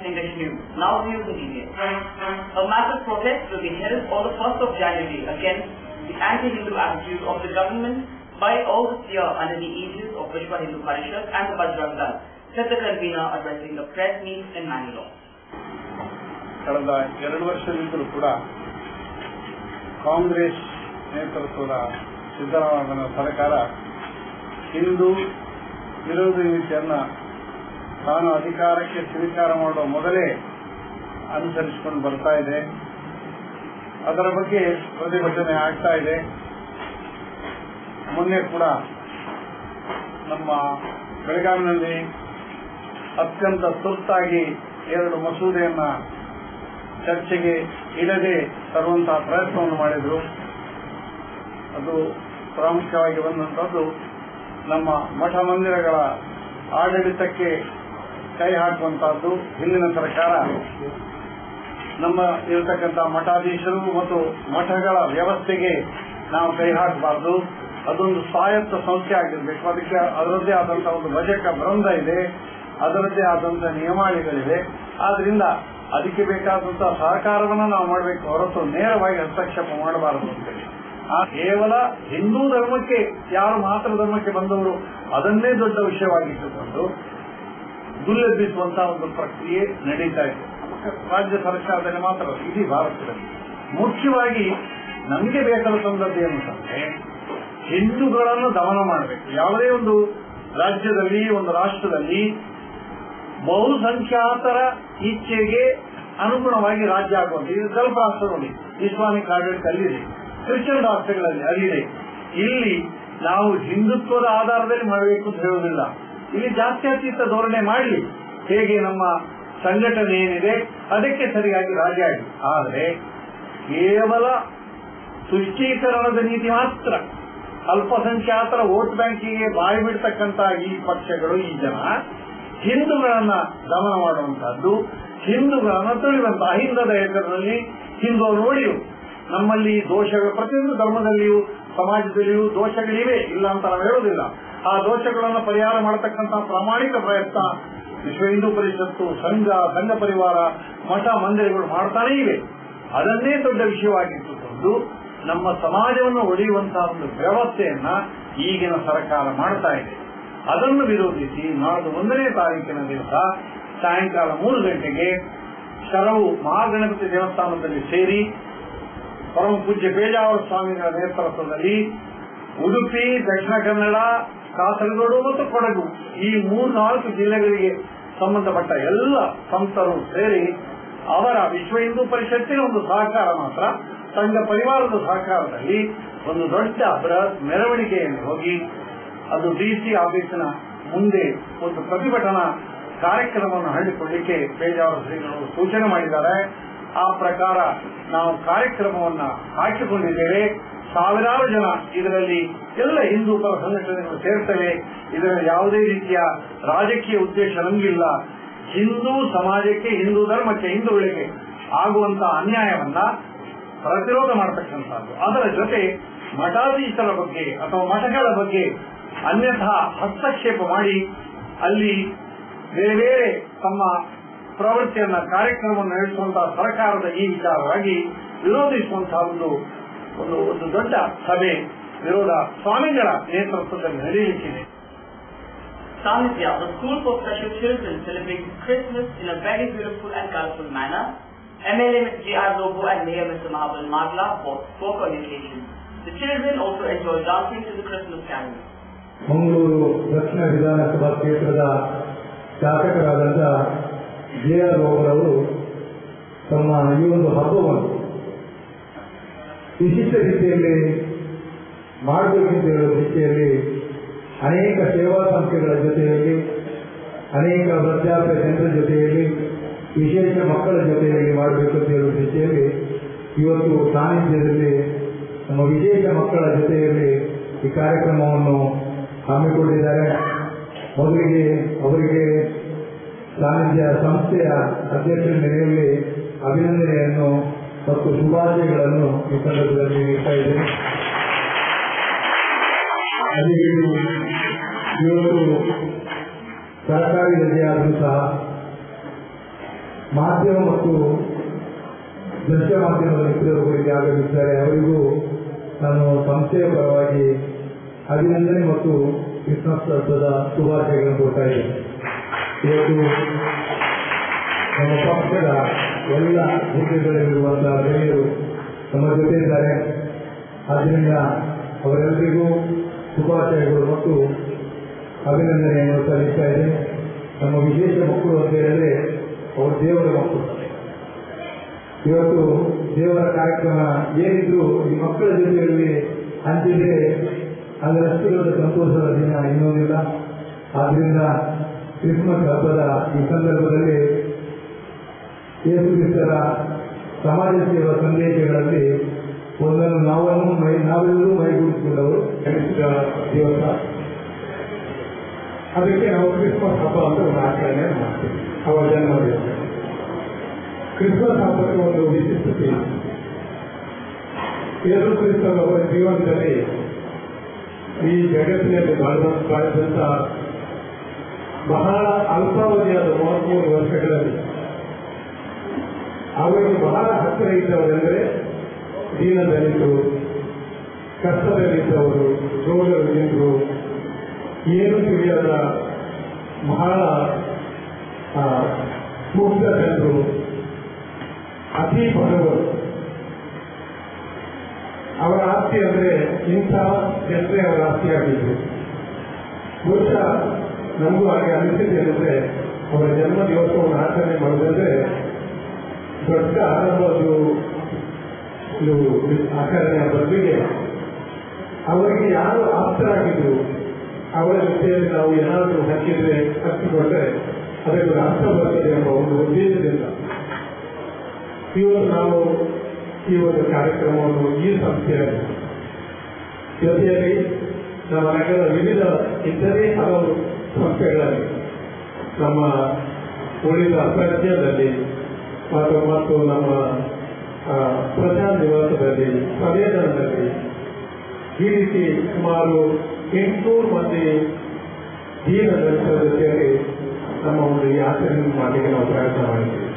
English News. Now news in detail. A massive protest will be held on the 1st of January against the anti-Hindu attitude of the government by all this year under the aegis of Vishwa Hindu Parishad and the Bajrang Dal, said the convener addressing the press meet in Mangalore. ಕಳೆದ 2 ವರ್ಷದಿಂದಲೂ ಕೂಡ ಕಾಂಗ್ರೆಸ್ ನೇತೃತ್ವದ ಸಿದ್ದರಾಮಯ್ಯನ ಸರ್ಕಾರ ಹಿಂದೂ ವಿರೋಧಿ ನೀತಿಯನ್ನು ತಾನು ಅಧಿಕಾರಕ್ಕೆ ಸ್ವೀಕಾರ ಮಾಡುವ ಮೊದಲೇ ಅನುಸರಿಸಿಕೊಂಡು ಬರ್ತಾ ಇದೆ. ಅದರ ಬಗ್ಗೆ ಪ್ರತಿಭಟನೆ ಆಗ್ತಾ ಇದೆ. ಮೊನ್ನೆ ಕೂಡ ನಮ್ಮ ಬೆಳಗಾವಿನಲ್ಲಿ ಅತ್ಯಂತ ತುರ್ತಾಗಿ 2 ಮಸೂದೆಯನ್ನ ಚರ್ಚೆಗೆ ಇಡದೆ ತರುವಂತಹ ಪ್ರಯತ್ನವನ್ನು ಮಾಡಿದರು. ಅದು ಪ್ರಾಮುಖ್ಯವಾಗಿ ಬಂದಂಥದ್ದು ನಮ್ಮ ಮಠ ಮಂದಿರಗಳ ಆಡಳಿತಕ್ಕೆ ಕೈ ಹಾಕುವಂತಹದ್ದು. ಹಿಂದಿನ ಸರ್ಕಾರ ನಮ್ಮ ಇರತಕ್ಕಂಥ ಮಠಾಧೀಶರು ಮತ್ತು ಮಠಗಳ ವ್ಯವಸ್ಥೆಗೆ ನಾವು ಕೈ ಹಾಕಬಾರದು. ಅದೊಂದು ಸ್ವಾಯತ್ತ ಸಂಸ್ಥೆ ಆಗಿರಬೇಕು. ಅದಕ್ಕೆ ಅದರದ್ದೇ ಆದಂತಹ ಒಂದು ಬಜೆಟ್ ವೃಂದ ಇದೆ, ಅದರದ್ದೇ ಆದಂತಹ ನಿಯಮಾವಳಿಗಳಿವೆ. ಆದ್ರಿಂದ ಅದಕ್ಕೆ ಬೇಕಾದಂತಹ ಸಹಕಾರವನ್ನು ನಾವು ಮಾಡಬೇಕು ಹೊರತು ನೇರವಾಗಿ ಹಸ್ತಕ್ಷೇಪ ಮಾಡಬಾರದು ಅಂತೇಳಿ. ಕೇವಲ ಹಿಂದೂ ಧರ್ಮಕ್ಕೆ ಯಾರು ಮಾತ್ರ ಧರ್ಮಕ್ಕೆ ಬಂದವರು ಅದನ್ನೇ ದೊಡ್ಡ ವಿಷಯವಾಗಿಟ್ಟುಕೊಂಡು ಗುಲ್ಲೆಬ್ಬಿಸುವಂತಹ ಒಂದು ಪ್ರಕ್ರಿಯೆ ನಡೀತಾ ಇದೆ. ರಾಜ್ಯ ಸರ್ಕಾರದಲ್ಲಿ ಮಾತ್ರ ಇಡೀ ಭಾರತದಲ್ಲಿ ಮುಖ್ಯವಾಗಿ ನಮಗೆ ಬೇಕಾದ ಸಂದರ್ಭ ಏನಂತಂದ್ರೆ ಹಿಂದೂಗಳನ್ನು ದಮನ ಮಾಡಬೇಕು. ಯಾವುದೇ ಒಂದು ರಾಜ್ಯದಲ್ಲಿ ಒಂದು ರಾಷ್ಟ್ರದಲ್ಲಿ ಬಹುಸಂಖ್ಯಾತರ ಇಚ್ಛೆಗೆ ಅನುಗುಣವಾಗಿ ರಾಜ್ಯ ಆಗುವಂತೆ ಇದು ಸ್ವಲ್ಪ ರಾಷ್ಟ್ರದಲ್ಲಿ ಇಸ್ಲಾಮಿಕ್ ಆಡಳಿತ ಅಲ್ಲಿದೆ, ಕ್ರಿಶ್ಚಿಯನ್ ರಾಷ್ಟ್ರಗಳಲ್ಲಿ ಅಲ್ಲಿದೆ. ಇಲ್ಲಿ ನಾವು ಹಿಂದುತ್ವದ ಆಧಾರದಲ್ಲಿ ಮಾಡಬೇಕು ಅಂತ ಹೇಳುವುದಿಲ್ಲ. ಇಲ್ಲಿ ಜಾತ್ಯತೀತ ಧೋರಣೆ ಮಾಡಲಿ, ಹೇಗೆ ನಮ್ಮ ಸಂಘಟನೆ ಏನಿದೆ ಅದಕ್ಕೆ ಸರಿಯಾಗಿ ರಾಜ್ಯ ಆಗಿ. ಆದರೆ ಕೇವಲ ತುಷ್ಟೀಕರಣದ ನೀತಿ ಮಾತ್ರ ಅಲ್ಪಸಂಖ್ಯಾತರ ವೋಟ್ ಬ್ಯಾಂಕಿಗೆ ಬಾಯಿ ಬಿಡ್ತಕ್ಕಂಥ ಈ ಪಕ್ಷಗಳು, ಈ ಜನ ಹಿಂದೂಗಳನ್ನ ದಮನ ಮಾಡುವಂತಹದ್ದು, ಹಿಂದೂಗಳನ್ನ ತುಳಿಯುವಂತ ಅಹಿಂದದ ಹೆಸರಿನಲ್ಲಿ ಹಿಂದೂ ನೋಡಿಯು ನಮ್ಮಲ್ಲಿ ದೋಷಗಳು ಪ್ರತಿಯೊಂದು ಧರ್ಮದಲ್ಲಿಯೂ ಸಮಾಜದಲ್ಲಿಯೂ ದೋಷಗಳಿವೆ, ಇಲ್ಲ ಅಂತ ನಾವು ಹೇಳುವುದಿಲ್ಲ. ಆ ದೋಷಗಳನ್ನು ಪರಿಹಾರ ಮಾಡತಕ್ಕಂತಹ ಪ್ರಾಮಾಣಿಕ ಪ್ರಯತ್ನ ವಿಶ್ವ ಹಿಂದೂ ಪರಿಷತ್ತು, ಸಂಘ ಪರಿವಾರ, ಮಠ ಮಂದಿರಗಳು ಮಾಡ್ತಾನೇ ಇವೆ. ಅದನ್ನೇ ದೊಡ್ಡ ವಿಷಯವಾಗಿಟ್ಟುಕೊಂಡು ನಮ್ಮ ಸಮಾಜವನ್ನು ಒಡೆಯುವಂತಹ ಒಂದು ವ್ಯವಸ್ಥೆಯನ್ನ ಈಗಿನ ಸರ್ಕಾರ ಮಾಡ್ತಾ ಇದೆ. ಅದನ್ನು ವಿರೋಧಿಸಿ ನಾಳೆ 1ನೇ ತಾರೀಕಿನ ದಿವಸ ಸಾಯಂಕಾಲ 3 ಗಂಟೆಗೆ ಶರವು ಮಹಾಗಣಪತಿ ದೇವಸ್ಥಾನದಲ್ಲಿ ಸೇರಿ ಪರಮ ಪೂಜ್ಯ ಪೇಜಾವರ ಸ್ವಾಮಿಗಳ ನೇತೃತ್ವದಲ್ಲಿ ಉಡುಪಿ, ದಕ್ಷಿಣ ಕನ್ನಡ, ಕಾಸರಗೋಡು ಮತ್ತು ಕೊಡಗು ಈ 3-4 ಜಿಲ್ಲೆಗಳಿಗೆ ಸಂಬಂಧಪಟ್ಟ ಎಲ್ಲ ಸಂತರು ಸೇರಿ ಅವರ ವಿಶ್ವ ಹಿಂದೂ ಪರಿಷತ್ತಿನ ಒಂದು ಸಹಕಾರ ಮಾತ್ರ, ಸಂಘ ಪರಿವಾರದ ಸಹಕಾರದಲ್ಲಿ ಒಂದು ದೊಡ್ಡ ಬೃಹತ್ ಮೆರವಣಿಗೆಯಲ್ಲಿ ಹೋಗಿ ಅದು ಡಿಸಿ ಆಫೀಸಿನ ಮುಂದೆ ಒಂದು ಪ್ರತಿಭಟನಾ ಕಾರ್ಯಕ್ರಮವನ್ನು ಹಮ್ಮಿಕೊಳ್ಳಲಿಕ್ಕೆ ಪೇಜಾವರ ಶ್ರೀಗಳು ಸೂಚನೆ ಮಾಡಿದ್ದಾರೆ. ಆ ಪ್ರಕಾರ ನಾವು ಕಾರ್ಯಕ್ರಮವನ್ನು ಹಾಕಿಕೊಂಡಿದ್ದೇವೆ. ಸಾವಿರಾರು ಜನ ಇದರಲ್ಲಿ ಎಲ್ಲ ಹಿಂದೂ ಪರ ಸಂಘಟನೆಗಳು ಸೇರ್ತವೆ. ಇದರಲ್ಲಿ ಯಾವುದೇ ರೀತಿಯ ರಾಜಕೀಯ ಉದ್ದೇಶ ನಮಗಿಲ್ಲ. ಹಿಂದೂ ಸಮಾಜಕ್ಕೆ, ಹಿಂದೂ ಧರ್ಮಕ್ಕೆ, ಹಿಂದೂಗಳಿಗೆ ಆಗುವಂತಹ ಅನ್ಯಾಯವನ್ನ ಪ್ರತಿರೋಧ ಮಾಡತಕ್ಕಂಥದ್ದು. ಅದರ ಜೊತೆ ಮಠಾಧೀಶರ ಬಗ್ಗೆ ಅಥವಾ ಮಠಗಳ ಬಗ್ಗೆ ಅನ್ಯಥಾ ಹಸ್ತಕ್ಷೇಪ ಮಾಡಿ ಅಲ್ಲಿ ಬೇರೆ ಬೇರೆ ತಮ್ಮ ಪ್ರವೃತ್ತಿಯನ್ನ ಕಾರ್ಯಕ್ರಮವನ್ನು ನಡೆಸುವಂತಹ ಸರ್ಕಾರದ ಈ ವಿಚಾರವಾಗಿ ವಿರೋಧಿಸುವಂತಹ ಒಂದು ದೊಡ್ಡ ಸಭೆ ವಿರೋಧ ಸ್ವಾಮಿಗಳ ನೇತೃತ್ವದಲ್ಲಿ ನಡೆಯಲಿಕ್ಕಿದೆ. Sanidhya, the School for Special Children, celebrates Christmas in a very beautiful and colorful manner. MLA Mr. J.R. Lobo and Mayor Mr. Mahabal Madla spoke on the occasion. The children also enjoyed dancing to the Christmas carols. Mangaluru ದಕ್ಷಿಣ ವಿಧಾನಸಭಾ ಕ್ಷೇತ್ರದ ಶಾಸಕರಾದಂಥ JR. ಲೋಬೋರವರು ತಮ್ಮ ಈ ಒಂದು ಹಬ್ಬವನ್ನು ವಿಶಿಷ್ಟ ರೀತಿಯಲ್ಲಿ ಮಾಡಬೇಕೆಂದು ಹೇಳುವ ದೃಷ್ಟಿಯಲ್ಲಿ ಅನೇಕ ಸೇವಾ ಸಂಸ್ಥೆಗಳ ಜೊತೆಯಲ್ಲಿ, ಅನೇಕ ವೃದ್ಧಾಪ್ಯ ಜನರ ಜೊತೆಯಲ್ಲಿ, ವಿಶೇಷ ಮಕ್ಕಳ ಜೊತೆಯಲ್ಲಿ ಮಾಡಬೇಕು ಅಂತ ಹೇಳುವ ದೃಷ್ಟಿಯಲ್ಲಿ ಇವತ್ತು ಸಾನ್ನಿಧ್ಯದಲ್ಲಿ ನಮ್ಮ ವಿಶೇಷ ಮಕ್ಕಳ ಜೊತೆಯಲ್ಲಿ ಈ ಕಾರ್ಯಕ್ರಮವನ್ನು ಹಮ್ಮಿಕೊಂಡಿದ್ದಾರೆ. ಮೊದಲಿಗೆ ಅವರಿಗೆ ಸಾನ್ನಿಧ್ಯ ಸಂಸ್ಥೆಯ ಅಧ್ಯಕ್ಷರ ನೆಲೆಯಲ್ಲಿ ಅಭಿನಂದನೆಯನ್ನು ಮತ್ತು ಶುಭಾಶಯಗಳನ್ನು ಈ ಸಂದರ್ಭದಲ್ಲಿ ನೀಡ್ತಾ ಇದ್ದೇನೆ. ಇವತ್ತು ಸರ್ಕಾರಿ ರಜೆಯಾದರೂ ಸಹ ಹಿರಿಯರು ಮತ್ತು ದೃಶ್ಯ ಮಾಧ್ಯಮದ ಮಿತ್ರರಿಗೆ ಆಗಮಿಸಿದ್ದಾರೆ. ಅವರಿಗೂ ನಾನು ಸಂಸ್ಥೆಯ ಪರವಾಗಿ ಅಭಿನಂದನೆ ಮತ್ತು ಕ್ರಿಸ್ಮಸ್ ಹಬ್ಬದ ಶುಭಾಶಯಗಳನ್ನು ಕೊಡ್ತಾ ಇದ್ದೇನೆ. ಇವತ್ತು ನಮ್ಮ ಪಕ್ಷದ ಎಲ್ಲ ಹುದ್ದೆಗಳಲ್ಲಿರುವಂತಹ ಗಣ್ಯರು ನಮ್ಮ ಜೊತೆ ಇದ್ದಾರೆ. ಆದ್ದರಿಂದ ಅವರೆಲ್ಲರಿಗೂ ಶುಭಾಶಯಗಳು ಮತ್ತು ಅಭಿನಂದನೆಯನ್ನು ಸಲ್ಲಿಸ್ತಾ ಇದ್ದೇನೆ. ನಮ್ಮ ವಿಶೇಷ ಮಕ್ಕಳು ಅಂತ ಹೇಳಿದ್ರೆ ಅವರು ದೇವರ ಮಕ್ಕಳು. ಇವತ್ತು ದೇವರ ಕಾರ್ಯಕ್ರಮ ಏನಿದ್ರು ಈ ಮಕ್ಕಳ ಜೊತೆಯಲ್ಲಿ ಹಂಚಿದ್ರೆ ಅದರಷ್ಟು ದೊಡ್ಡ ಸಂತೋಷದ ದಿನ ಇನ್ನೊಂದಿಲ್ಲ. ಆದ್ರಿಂದ ಕ್ರಿಸ್ಮಸ್ ಹಬ್ಬದ ಈ ಸಂದರ್ಭದಲ್ಲಿ ಯೇಸು ಕ್ರಿಸ್ತರ ಸಮಾಜ ಸೇವಾ ಸಂದೇಶಗಳಲ್ಲಿ ಒಂದನ್ನು ನಾವೆಲ್ಲರೂ ಮೈಗೂಡಿಸಿಕೊಂಡವರು ದಿವಸ. ಅದಕ್ಕೆ ನಾವು ಕ್ರಿಸ್ಮಸ್ ಹಬ್ಬ ಅಂತ ಒಂದು ಆಚರಣೆ ಮಾಡ್ತೀವಿ. ಅವರ ಜನ್ಮದಿವಸ. ಕ್ರಿಸ್ಮಸ್ ಹಬ್ಬಕ್ಕೆ ಒಂದು ವಿಶಿಷ್ಟತೆ. ಯೇಸು ಕ್ರಿಸ್ತರವರ ಜೀವನದಲ್ಲಿ ಈ ಜಗತ್ತಿನಲ್ಲಿ ಬಾಳಿದಂತ ಬಹಳ ಅಲ್ಪಾವಧಿಯಾದ 33 ವರ್ಷಗಳಲ್ಲಿ ಅವರಿಗೆ ಬಹಳ ಹತ್ತಿರ ಇದ್ದವರೆಂದರೆ ದೀನದಲಿತರು, ಕಷ್ಟದಲ್ಲಿದ್ದವರು, ರೋಗದಿಂದರು, ಏನು ತಿಳಿಯದ ಬಹಳ ಮುಗ್ಧ ಜನರು, ಅತಿ ಬಡವರು. ಅವರ ಆಸ್ತಿ ಅಂದರೆ ಇಂಥ ಜನರೇ ಅವರ ಆಸ್ತಿಯಾಗಿದ್ರು. ಬಹುಶಃ ನಮಗೂ ಹಾಗೆ ಅನಿಸಿಕೆ ಏನಂದ್ರೆ ಅವರ ಜನ್ಮ ದಿವಸವನ್ನು ಆಚರಣೆ ಮಾಡೋದಂದ್ರೆ ದೊಡ್ಡ ಆರಂಭದ್ದು ಆಚರಣೆಯ ಬದಲಿಗೆ ಅವರಿಗೆ ಯಾರು ಆಪ್ತರಾಗಿದ್ರು ಅವರ ಜೊತೆಯಲ್ಲಿ ನಾವು ಏನಾದರೂ ಹಚ್ಚಿಕೊಂಡ್ರೆ ಅದಕ್ಕೆ ಅರ್ಥ ಬರ್ತದೆ ಎಂಬ ಒಂದು ಉದ್ದೇಶದಿಂದ ಇವತ್ತು ನಾವು ಈ ಒಂದು ಕಾರ್ಯಕ್ರಮವನ್ನು ಈ ಸಂಸ್ಥೆಯ ಜೊತೆಯಲ್ಲಿ ನಮ್ಮ ನಗರದ ವಿವಿಧ ಇತರೆ ಹಲವು ಸಂಸ್ಥೆಗಳಲ್ಲಿ ನಮ್ಮ ಉಳಿದ ರಾಜ್ಯದಲ್ಲಿ ಮತ್ತು ನಮ್ಮ ಪ್ರಜಾ ನಿವಾಸದಲ್ಲಿ ಸಂವೇದನದಲ್ಲಿ ಈ ರೀತಿ ಸುಮಾರು 800 ಮಂದಿ ದೀನದಲಿತರ ಜೊತೆಯಲ್ಲಿ ನಮ್ಮ ಒಂದು ಈ ಆಚರಣೆ ಮಾಡಲಿಕ್ಕೆ ನಾವು ಪ್ರಯತ್ನ ಮಾಡಿದ್ದೀವಿ.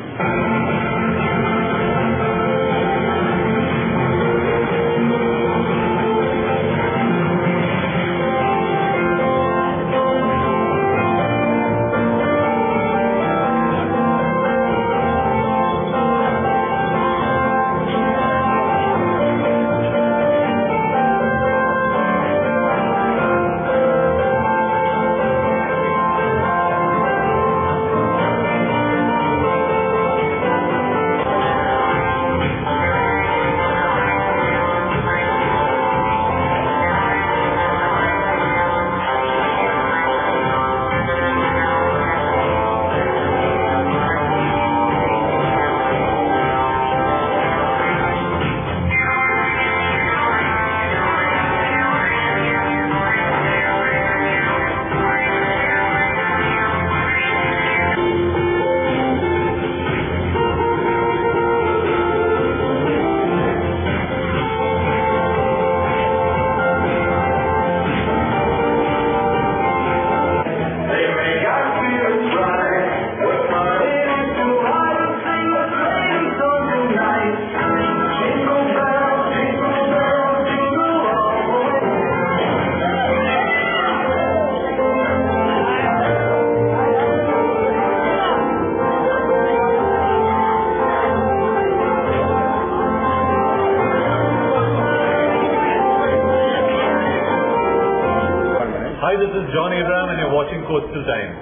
Hi, this is John Abraham and you're watching Coastal Times.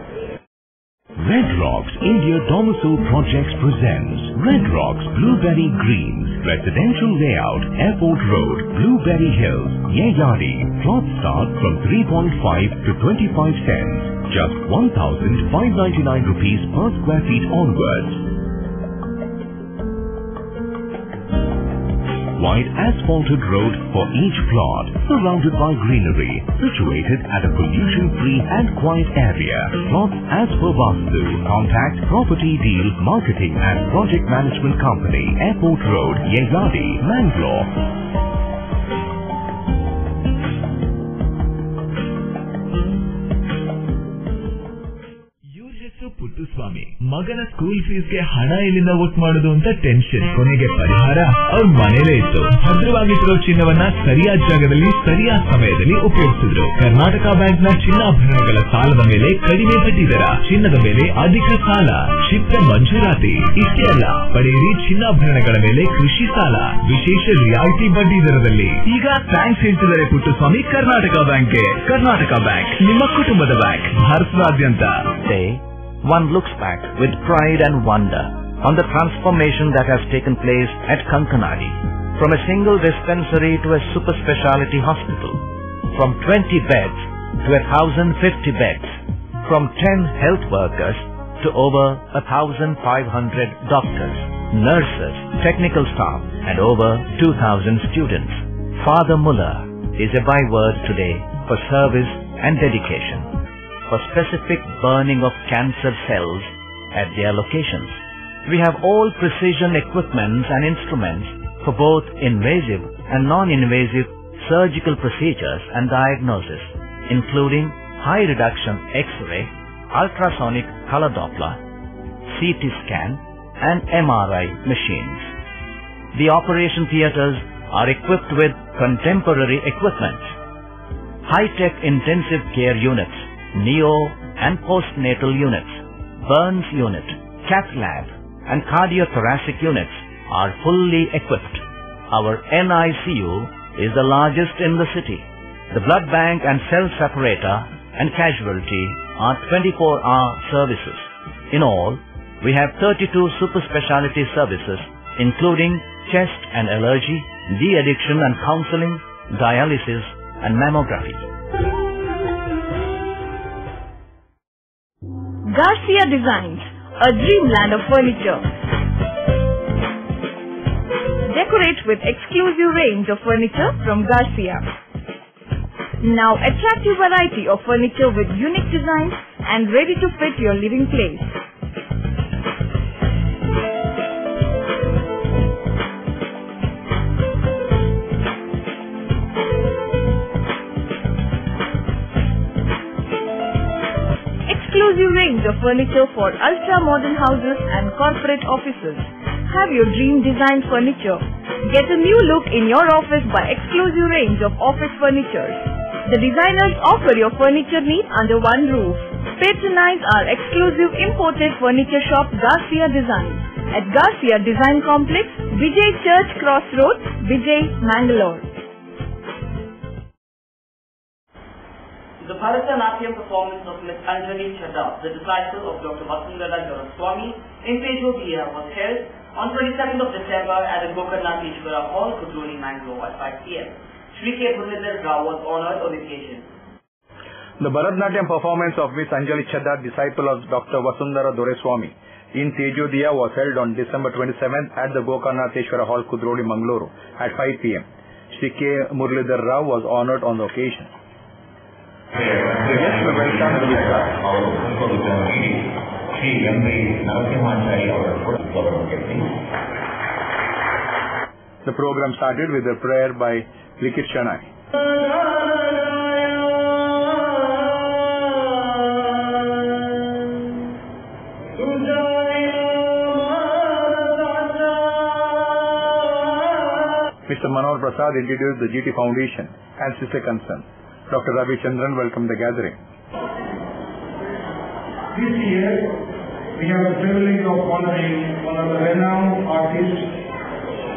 Red Rocks India Domicile Projects presents Red Rocks Blueberry Greens, Residential Layout, Airport Road, Blueberry Hills, Yeyadi. Plots start from 3.5 to 25 cents. Just 1,599 rupees per square feet onwards. Wide asphalted road for each plot, surrounded by greenery, situated at a pollution-free and quiet area. Plots as per Vastu. Contact Property Deal Marketing and Project Management Company, Airport Road, Yeyadi, Mangalore. Your Puttaswamy. Puttaswamy. ಮಗನ school ಫೀಸ್ಗೆ ಹಣ ಎಲ್ಲಿಂದ ಒಟ್ಟು ಮಾಡೋದು ಅಂತ tension. ಕೊನೆಗೆ ಪರಿಹಾರ ಅವ್ರ ಮನೇಲೇ ಇತ್ತು. ಭದ್ರವಾಗಿಟ್ಟಿರೋ ಚಿನ್ನವನ್ನ ಸರಿಯಾದ ಜಾಗದಲ್ಲಿ ಸರಿಯಾದ ಸಮಯದಲ್ಲಿ ಉಪಯೋಗಿಸಿದ್ರು. ಕರ್ನಾಟಕ ಬ್ಯಾಂಕ್ನ ಚಿನ್ನಾಭರಣಗಳ ಸಾಲದ ಮೇಲೆ ಕಡಿಮೆ ಬಡ್ಡಿ ದರ, ಚಿನ್ನದ ಮೇಲೆ ಅಧಿಕ ಸಾಲ, ಶೀಘ್ರ ಮಂಜೂರಾತಿ. ಇಷ್ಟೇ ಅಲ್ಲ, ಪಡೆಯಿರಿ ಚಿನ್ನಾಭರಣಗಳ ಮೇಲೆ ಕೃಷಿ ಸಾಲ ವಿಶೇಷ ರಿಯಾಯಿತಿ ಬಡ್ಡಿ ದರದಲ್ಲಿ. ಈಗ ಥ್ಯಾಂಕ್ಸ್ ಹೇಳ್ತಿದ್ದಾರೆ ಪುಟ್ಟಸ್ವಾಮಿ ಕರ್ನಾಟಕ ಬ್ಯಾಂಕ್ಗೆ. ಕರ್ನಾಟಕ ಬ್ಯಾಂಕ್ ನಿಮ್ಮ ಕುಟುಂಬದ ಬ್ಯಾಂಕ್, ಭಾರತದಾದ್ಯಂತ. Today, one looks back with pride and wonder on the transformation that has taken place at Kankanadi. From a single dispensary to a super speciality hospital, from 20 beds to 1,050 beds, from 10 health workers to over 1,500 doctors, nurses, technical staff and over 2,000 students. Father Muller is a byword today for service and dedication, for specific burning of cancer cells at their locations. We have all precision equipments and instruments for both invasive and non-invasive surgical procedures and diagnosis, including high reduction X-ray, ultrasonic color Doppler, CT scan and MRI machines. The operation theatres are equipped with contemporary equipment, high-tech intensive care units, neo and postnatal units, burns unit, cath lab and cardiothoracic units are fully equipped. Our NICU is the largest in the city. The blood bank and cell separator and casualty are 24-hour services. In all, we have 32 super speciality services including chest and allergy, de-addiction and counseling, dialysis and mammography. Garcia Designs, a dreamland of furniture. Decorate with exclusive range of furniture from Garcia. Now attractive variety of furniture with unique designs and ready to fit your living place. Exclusive range of furniture for ultra-modern houses and corporate offices. Have your dream design furniture. Get a new look in your office by exclusive range of office furniture. The designers offer your furniture needs under one roof. Patronize our exclusive imported furniture shop Garcia Designs at Garcia Design Complex, Vijay Church Cross Road, Vijay, Mangalore. The Bharatanatyam performance of Ms. Anjali Chadha, the disciple of Dr. Vasundhara Doraswamy in Tejodiya was held on 22nd of December at the Gokarnatheshwara Hall, Kudroni, Mangalore at 5 p.m. Shri K. Bhunidhar Rao was honoured on occasion. The Bharatanatyam performance of Ms. Anjali Chadha, disciple of Dr. Vasundhara Doraswamy in Tejodiya was held on December 27th at the Gokarnatheshwara Hall, Kudroni, Mangalore at 5 p.m. Shri K. Muralidhar Rao was honoured on the occasion. Yes, we welcome the our Shri M.V. Narasimhacharya, our The program started with a prayer by Likit Shanai. Mr. Manohar Prasad introduced the GT Foundation and Sister Concern. Dr. Ravi Chandran welcomed the gathering. This year, we have the privilege of honoring one of the renowned artists,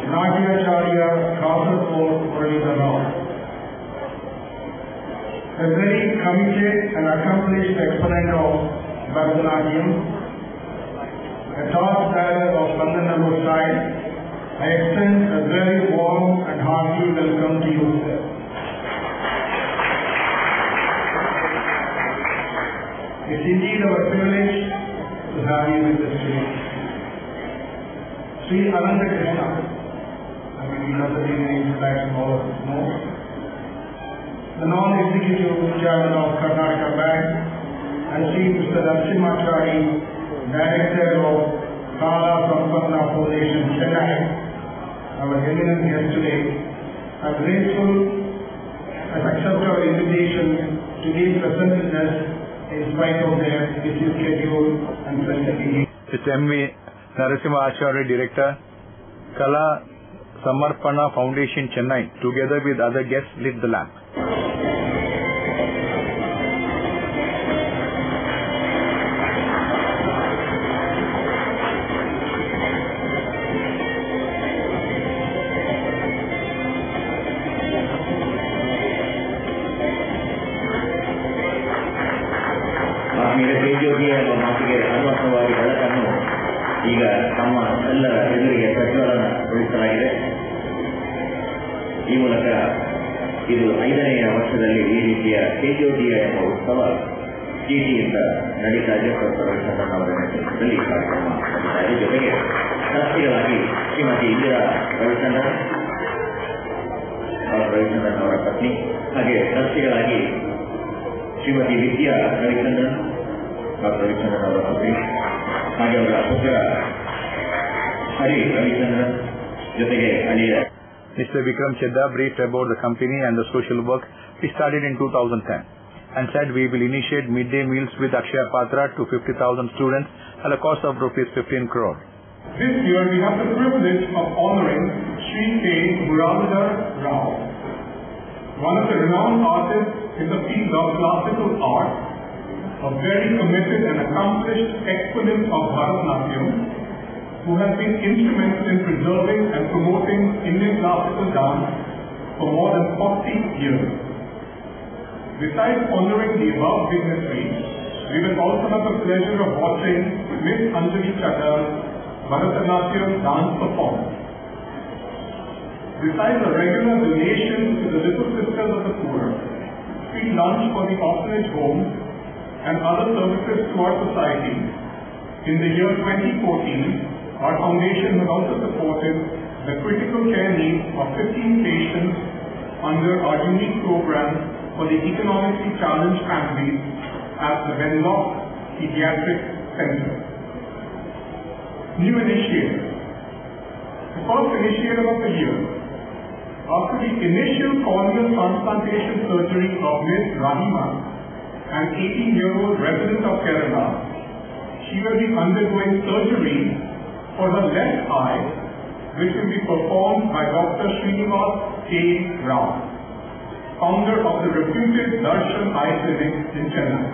Natyacharya Kasaragod Muralidhar Rao. A very committed and accomplished exponent of Bharatanatyam, a top bearer of Bandhanapur side, I extend a very warm and hearty welcome to you, sir. It's indeed our privilege to have you with us today. Sri Ananda Krishna, I mean, you know the name that all of us know, the non-executive chairman of Karnataka Bank, and Sri Mr. Narasimhacharya, director of Kala Sampanna Foundation, Chennai, our eminent guest today, are grateful and accept our invitation to be present in us in spite of their busy schedule and present engagement. Mr. M.V. Narasimha Acharya, Director, Kala Samarpana Foundation, Chennai, together with other guests, lit the lamp. ಮಾತಿಗೆ ಅನ್ವರ್ಥವಾಗಿ ಬೆಳಕನ್ನು ಈಗ ತಮ್ಮ ಎಲ್ಲರ ಎದುರಿಗೆ ಪ್ರಜ್ವಲನಗೊಳಿಸಲಾಗಿದೆ. ಈ ಮೂಲಕ ಇದು 5ನೆಯ ವರ್ಷದಲ್ಲಿ ಈ ರೀತಿಯ ತೇಜೋದಯ ಎಂಬ ಉತ್ಸವ ಜಿಟಿಯಿಂದ ನಡೀತಾ ಇದೆ. ಪ್ರೊಫೆಸರ್ ರವಿಚಂದ್ರನ್ ಅವರ ನೇತೃತ್ವದಲ್ಲಿ ಕಾರ್ಯಕ್ರಮ ನಡೀತಾ ಇದೆ. ಜೊತೆಗೆ ಟ್ರಸ್ಟಿಗಳಾಗಿ ಶ್ರೀಮತಿ ಇಂದಿರಾ ರವಿಚಂದ್ರನ್ ಅವರ ಪತ್ನಿ, ಹಾಗೆ ಟ್ರಸ್ಟಿಗಳಾಗಿ ಶ್ರೀಮತಿ ವಿದ್ಯಾ ರವಿಚಂದ್ರನ್ ರವಿಚಂದ್ರನ್ ಅವರ ಪತ್ನಿ, ಹಾಗೆ ಅವರ ಪುತ್ರ ಹರಿ ರವಿಚಂದ್ರನ್, ಜೊತೆಗೆ ಅಳಿಯ Mr. Vikram Chedda briefed about the company and the social work we started in 2010 and said we will initiate midday meals with Akshaya Patra to 50,000 students at a cost of ₹15 crore. This year we have the privilege of honoring Sri K. Muradhar Rao, one of the renowned artists in the field of classical art, a very committed and accomplished exponent of Bharatanatyam, who has been instrumental in preserving and promoting Indian classical dance for more than 40 years. Besides honoring the above dignitaries, we will also have the pleasure of watching Miss Anjali Chadda's Bharatanatyam dance performance. Besides the regular donations to the Little Sisters of the Poor, free lunch for the orphanage homes, and other services to our society, in the year 2014, our foundation has also supported the critical care needs of 15 patients under our unique program for the economically challenged families at the Venlock Pediatric Center. New initiative. The first initiative of the year. After the initial corneal transplantation surgery of Ms. Rahima, an 18-year-old resident of Kerala, she will be undergoing surgery for her left eye, which will be performed by Dr. Srinivas K. Rao, founder of the reputed Darshan Eye Clinic in Chennai.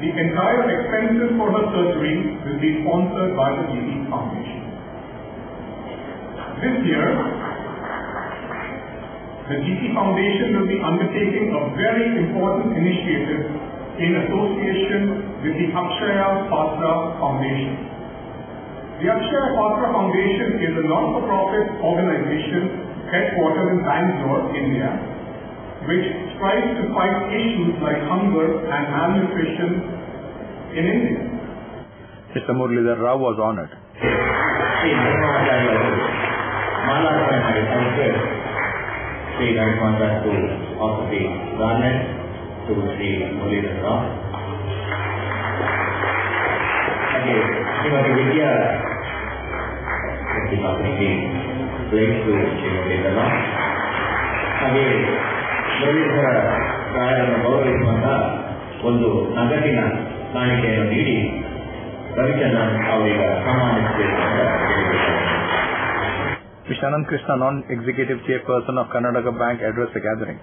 The entire expenses for her surgery will be sponsored by the GT Foundation. This year, the GT Foundation will be undertaking a very important initiative in association with the Akshaya Patra Foundation. The Akshaya Patra Foundation is a non-for-profit organization headquartered in Bangalore, India, which strives to fight issues like hunger and malnutrition in India. Mr. Muralidhar Rao was honored. Sri Narasimha to offer the garland to Sri Muralidhar Rao. Again, Srimati Vidya place to Sri Muralidhar Rao. Again, Muralidhar ರಾಯರನ್ನು ಗೌರವಿಸುವಂತ ಒಂದು ನಗದಿನ ಕಾಣಿಕೆಯನ್ನು ನೀಡಿ ರವಿಚಂದ್ರನ್ ಅವರಿಗೆ ಸನ್ಮಾನಿಸಬೇಕು ಅಂತ ಹೇಳಿದ್ದಾರೆ. Mr. Anand Krishna, non-executive chairperson of Karnataka Bank, addressed the gathering.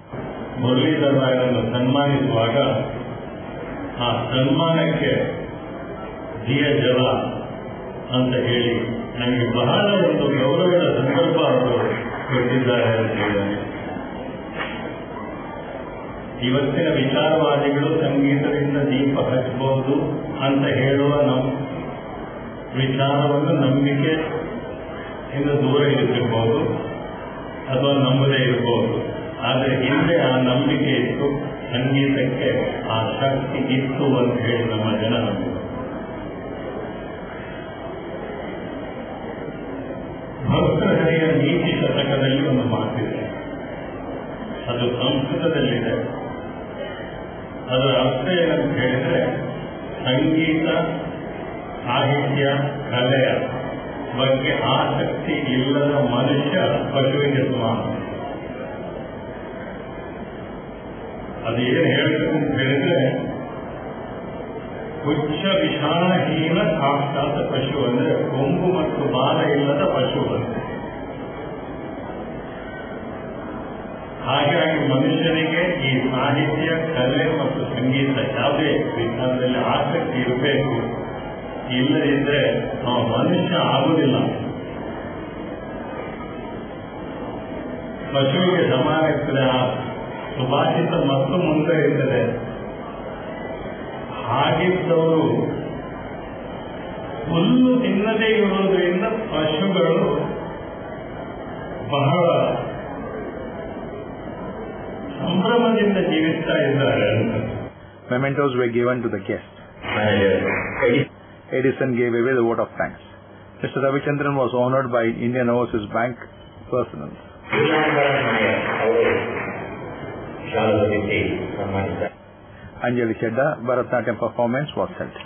Muralidhar ರಾಯರನ್ನು ಸನ್ಮಾನಿಸುವಾಗ ಆ ಸನ್ಮಾನಕ್ಕೆ ಜಿಯ ಜಲ ಅಂತ ಹೇಳಿ ನನಗೆ ಬಹಳ ಒಂದು ಗೌರವದ ಸಂದರ್ಭ ಅವರು ಕೊಟ್ಟಿದ್ದಾರೆ ಅಂತ ಹೇಳಿದ್ದಾರೆ. ಇವತ್ತಿನ ವಿಚಾರವಾದಿಗಳು ಸಂಗೀತದಿಂದ ದೀಪ ಹಚ್ಚಬಹುದು ಅಂತ ಹೇಳುವ ನಮ್ಮ ವಿಚಾರವನ್ನು ನಂಬಿಕೆ ಇಂದ ದೂರ ಇರಬಹುದು ಅಥವಾ ನಂಬದೇ ಇರಬಹುದು. ಆದರೆ ಹಿಂದೆ ಆ ನಂಬಿಕೆ ಇತ್ತು, ಸಂಗೀತಕ್ಕೆ ಆ ಶಕ್ತಿ ಇತ್ತು ಅಂತ ಹೇಳಿ ನಮ್ಮ ಜನ ನಂಬಿದರು. ಭಕ್ತಹರಿಯ ನೀತಿ ಶತಕದಲ್ಲಿ ಒಂದು ಮಾತಿದೆ, ಅದು ಸಂಸ್ಕೃತದಲ್ಲಿದೆ. ಅದರ ಅರ್ಥ ಏನಂತ ಹೇಳಿದ್ರೆ, ಸಂಗೀತ ಸಾಹಿತ್ಯ ಕಲೆಯ ಬಗ್ಗೆ ಆಸಕ್ತಿ ಇಲ್ಲದ ಮನುಷ್ಯ ಪಶುವಿಗೆ ಸಮಾನ. ಅದು ಏನು ಹೇಳ್ಬೇಕು ಅಂತ ಹೇಳಿದ್ರೆ, ಉಚ್ಚ ವಿಷಾಣಹೀನ ಸಾಕ್ಷಾತ್ ಪಶು ಅಂದ್ರೆ ಕೊಂಬು ಮತ್ತು ಬಾಲ ಇಲ್ಲದ ಪಶು ಅಂತ. ಹಾಗಾಗಿ ಮನುಷ್ಯನಿಗೆ ಈ ಸಾಹಿತ್ಯ, ಕಲೆ ಮತ್ತು ಸಂಗೀತ ಯಾವುದೇ ವಿಧಾನದಲ್ಲಿ ಆಸಕ್ತಿ ಇರಬೇಕು. ಇಲ್ಲದಿದ್ರೆ ಮನುಷ್ಯ ಆಗುವುದಿಲ್ಲ. ಪಶುವಿಗೆ ಸಮಾನ ಇರ್ತದೆ. ಆ ಸುಭಾಷಿತ ಮತ್ತು ಮುಂದೆ ಇರ್ತದೆ. ಹಾಗಿದ್ದವರು ಹುಲ್ಲು ತಿನ್ನದೇ ಇರುವುದರಿಂದ ಪಶುಗಳು ಬಹಳ ಸಂಭ್ರಮದಿಂದ ಜೀವಿಸ್ತಾ ಇದ್ದಾರೆ ಅಂತ. Mementos were given to the guests. Edison gave away the vote of thanks. Mr. Ravichandran was honored by Indian Overseas Bank personnel. Anjali Chedda Bharatanatyam performance was held.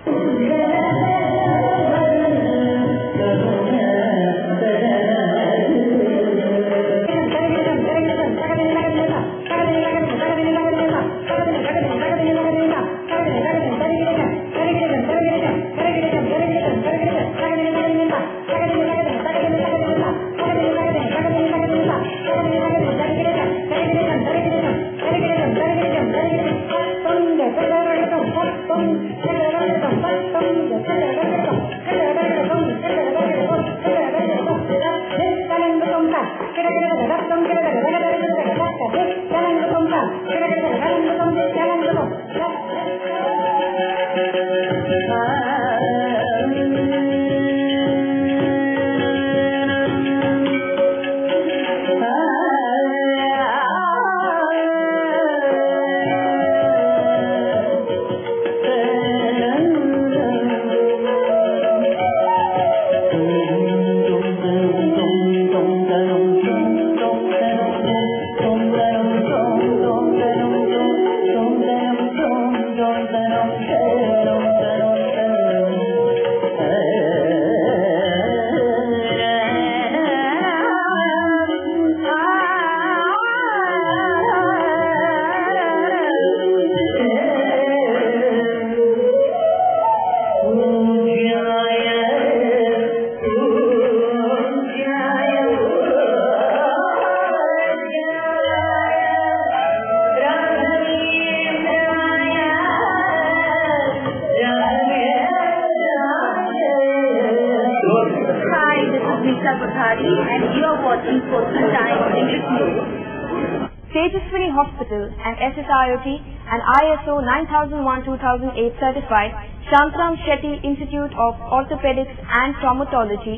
Tejaswini Hospital and SSIOT and ISO 9001-2008 certified Shantram Shetty Institute of Orthopedics and Traumatology,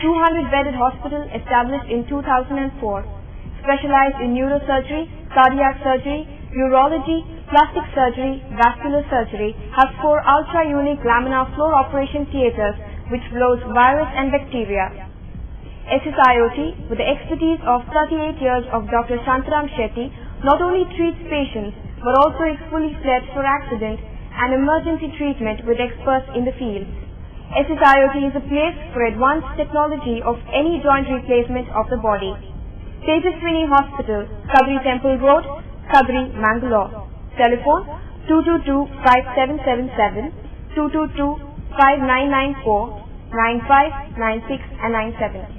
200-bedded hospital established in 2004, specialized in neurosurgery, cardiac surgery, urology, plastic surgery, vascular surgery, has 4 ultra-unique laminar floor operation theatres which blows virus and bacteria. SSIOT, with the expertise of 38 years of Dr. Shantram Shetty, not only treats patients but also is fully fledged for accident and emergency treatment with experts in the field. SSIOT is a place for advanced technology of any joint replacement of the body. Tejaswini Hospital, Kabri Temple Road, Kabri, Mangalore. Telephone 222-5777, 222-5994, 95, 96 and 97.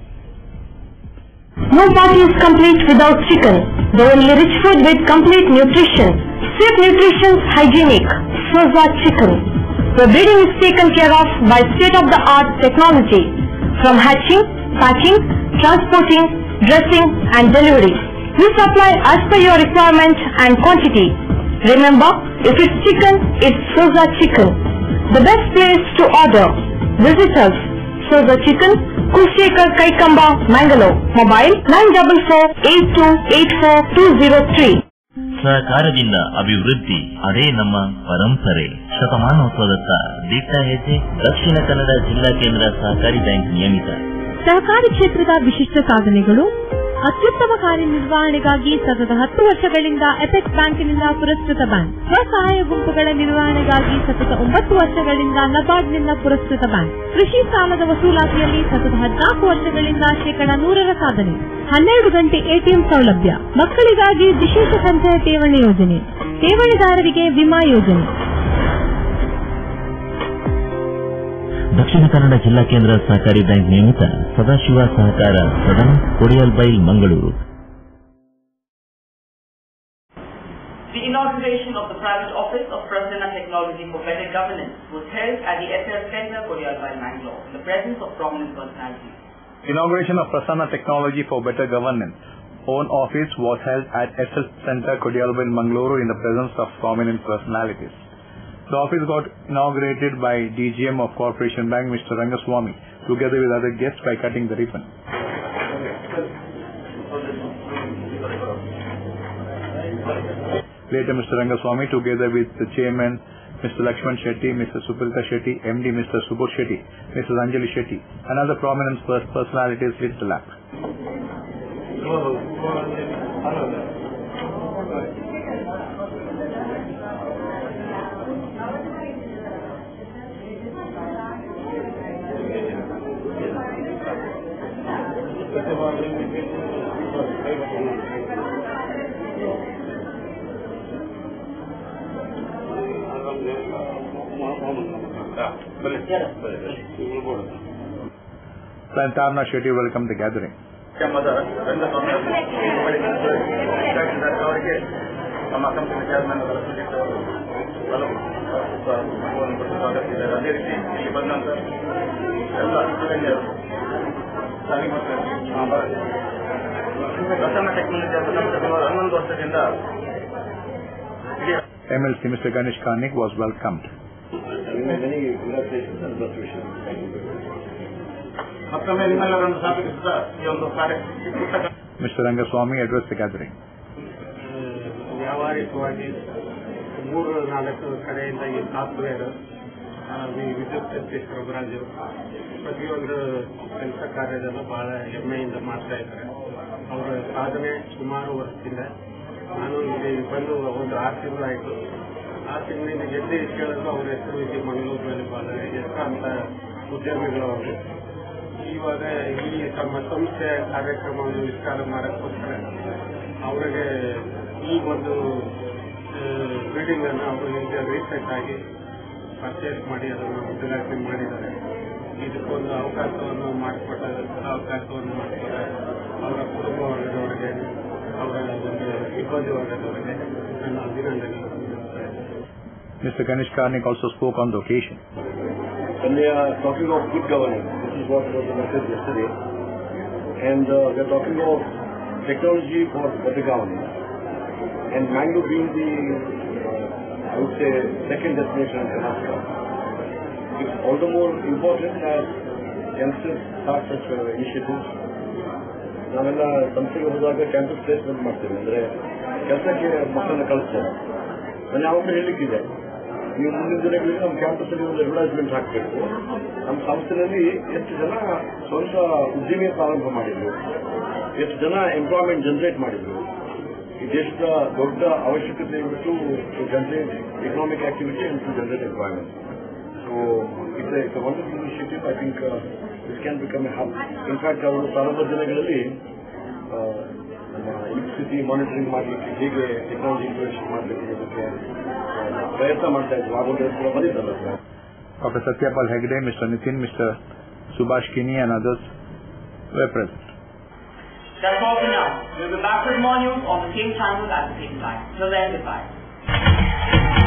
No party is complete without chicken. The only rich food with complete nutrition. Swift Nutrition Hygienic. Soza Chicken. The breeding is taken care of by state-of-the-art technology. From hatching, packing, transporting, dressing and delivery. We supply as per your requirement and quantity. Remember, if it's chicken, it's Soza Chicken. The best place to order. Visit us. Soza Chicken, Kushekar Kaikamba, Mangalore. Mobile 944-8284-203. ಸಹಕಾರದಿಂದ ಅಭಿವೃದ್ಧಿ, ಅದೇ ನಮ್ಮ ಪರಂಪರೆ. ಶತಮಾನೋತ್ಸವದತ್ತ ದಿಟ್ಟ ಹೆಜ್ಜೆ. ದಕ್ಷಿಣ ಕನ್ನಡ ಜಿಲ್ಲಾ ಕೇಂದ್ರ ಸಹಕಾರಿ ಬ್ಯಾಂಕ್ ನಿಯಮಿತ. ಸಹಕಾರಿ ಕ್ಷೇತ್ರದ ವಿಶಿಷ್ಟ ಸಾಧನೆಗಳು. ಅತ್ಯುತ್ತಮ ಕಾರ್ಯನಿರ್ವಹಣೆಗಾಗಿ ಸತತ 10 ವರ್ಷಗಳಿಂದ ಎಪೆಕ್ಸ್ ಬ್ಯಾಂಕಿನಿಂದ ಪುರಸ್ಕೃತ ಬ್ಯಾಂಕ್. ಸ್ವಸಹಾಯ ಗುಂಪುಗಳ ನಿರ್ವಹಣೆಗಾಗಿ ಸತತ 9 ವರ್ಷಗಳಿಂದ ನಬಾರ್ಡ್ನಿಂದ ಪುರಸ್ಕೃತ ಬ್ಯಾಂಕ್. ಕೃಷಿ ಸಾಲದ ವಸೂಲಾತಿಯಲ್ಲಿ ಸತತ 14 ವರ್ಷಗಳಿಂದ ಶೇಕಡಾ 100ರ ಸಾಧನೆ. 12 ಗಂಟೆ ಎಟಿಎಂ ಸೌಲಭ್ಯ. ಮಕ್ಕಳಿಗಾಗಿ ವಿಶೇಷ ಸಂಚಯ ಠೇವಣಿ ಯೋಜನೆ. ಠೇವಣಿದಾರರಿಗೆ ವಿಮಾ ಯೋಜನೆ. ದಕ್ಷಿಣ ಕನ್ನಡ ಜಿಲ್ಲಾ ಕೇಂದ್ರ ಸಹಕಾರಿ ಬ್ಯಾಂಕ್ ನಿಯಮಿತ ಸದಾಶಿವ ಸಹಕಾರ ಸದನ Kodialbail Mangaluru. The inauguration of the private office of Prasanna Technology for Better Governance was held at the SL Center, Kodyalbai, Mangalore, in the presence of prominent personalities. Inauguration of Prasanna Technology for Better Governance own office was held at SL Center, Kodyalbai, Mangalore, in the presence of prominent personalities. The office got inaugurated by DGM of Corporation Bank, Mr. Rangaswamy, together with other guests by cutting the ribbon. Later, Mr. Rangaswamy, together with the chairman, Mr. Lakshman Shetty, Mr. Suprita Shetty, MD Mr. Subodh Shetty, Mrs. Anjali Shetty, and other prominent personalities lit the lap. Plantarna Shetty welcomed the gathering. MLC Mr. Ganesh Karnik was welcomed. Many congratulations and best wishes. Mr. Rangaswamy addressed the gathering. ವ್ಯಾವಹಾರಿಕವಾಗಿ 3-4 ಕಡೆಯಿಂದ ಈ software ವಿದ್ಯುತ್ ಶಕ್ತಿ ಸರಬರಾಜು ಪ್ರತಿಯೊಂದು ಕೆಲಸ ಕಾರ್ಯದಲ್ಲೂ ಬಹಳ ಹೆಮ್ಮೆಯಿಂದ ಮಾಡ್ತಾ ಇದ್ದಾರೆ. ಅವರ ಸಾಧನೆ ಸುಮಾರು ವರ್ಷದಿಂದ ನಾನು ಇಲ್ಲಿ ಬಂದು ಒಂದು 6 ತಿಂಗಳಾಯಿತು. 6 ತಿಂಗಳಿಂದ ಎಲ್ಲಿ ಕೇಳಿದ್ರು ಅವ್ರ ಹೆಸರು ಇಲ್ಲಿ ಮಂಗಳೂರಿನಲ್ಲಿ ಬಹಳ ಹೆಸರಾಂತ ಉದ್ಯಮಿಗಳು ಅವರು. ಇವಾಗ ಈ ತಮ್ಮ ಸಂಸ್ಥೆ ಕಾರ್ಯಕ್ರಮವನ್ನು ವಿಸ್ತಾರ ಮಾಡೋಕ್ಕೋಸ್ಕರ ಅವರಿಗೆ ಈ ಒಂದು ಬಿಲ್ಡಿಂಗ್ ಅನ್ನು ಅವರು ಈಗ ರೀಸೆಂಟ್ ಆಗಿ ಪರ್ಚೇಸ್ ಮಾಡಿ ಅದನ್ನು ಉದ್ಘಾಟನೆ ಮಾಡಿದ್ದಾರೆ. ಇದಕ್ಕೊಂದು ಅವಕಾಶವನ್ನು ಮಾಡಿಕೊಟ್ಟ ಅವರ ಕುಟುಂಬ ವರ್ಗದವರಿಗೆ, ಅವರ ಒಂದು ಸಿಬ್ಬಂದಿ ವರ್ಗದವರಿಗೆ ನನ್ನ ಅಭಿನಂದನೆಗಳನ್ನು ತಿಳಿಸ್ತಾ ಇದ್ದೇನೆ. Mr. Ganesh Karnik also spoke on the occasion. When we are talking of good governance, this is what was the message yesterday, and we are talking of technology for better governance, and Mangalore being the, I would say, second destination in Karnataka, it's all the more important that youngsters start such initiatives. ನಾವೆಲ್ಲ ಸಂಸ್ಥೆಗೆ ಹೋದಾಗ campus placement ಮಾಡ್ತೇವೆ, ಅಂದರೆ ಕೆಲಸಕ್ಕೆ ಮಕ್ಕಳನ್ನ ಕಳಿಸ್ತೇವೆ. ನಾನು ಯಾವಾಗಲೂ ಹೇಳಲಿಕ್ಕಿದೆ, ನೀವು ಮುಂದಿನ ದಿನಗಳಲ್ಲಿ ನಮ್ಮ ಕ್ಯಾಂಪಸ್ಸಲ್ಲಿ ಒಂದು ಅಡ್ವರ್ಟೈಸ್ಮೆಂಟ್ ಹಾಕಬೇಕು. ನಮ್ಮ ಸಂಸ್ಥೆಯಲ್ಲಿ ಎಷ್ಟು ಜನ ಸ್ವಂತ ಉದ್ದಿಮೆ ಪ್ರಾರಂಭ ಮಾಡಿದ್ರು, ಎಷ್ಟು ಜನ ಎಂಪ್ಲಾಯ್ಮೆಂಟ್ ಜನರೇಟ್ ಮಾಡಿದ್ರು. ಈ ದೇಶದ ದೊಡ್ಡ ಅವಶ್ಯಕತೆ ಇಟ್ಟು to generate economic activity and to generate employment. So it's a wonderful initiative. I think this can become a hub. In fact ಅವರು ಪ್ರಾರಂಭ ದಿನಗಳಲ್ಲಿ ನಮ್ಮ ಎಲೆಕ್ಟ್ರಿಸಿಟಿ ಮಾನಿಟರಿಂಗ್ ಮಾಡಲಿಕ್ಕೆ ಹೇಗೆ ಟೆಕ್ನಾಲಜಿ ಇಂಪ್ಲಿಮೆಂಟೇಷನ್ ಮಾಡಲಿಕ್ಕೆ ಇದಕ್ಕೆ ಪ್ರಯತ್ನ ಮಾಡ್ತಾ ಇದ್ರು. ಆಗೊಂದು ಕೂಡ ಬಂದಿದ್ದಲ್ಲ sir. Dr. Satyapal Hegde, Mr. Nitin, Mr. Subhash Kini and others were present. That's all for now. We'll be back with more news on the same channel at the same time. Till then, goodbye.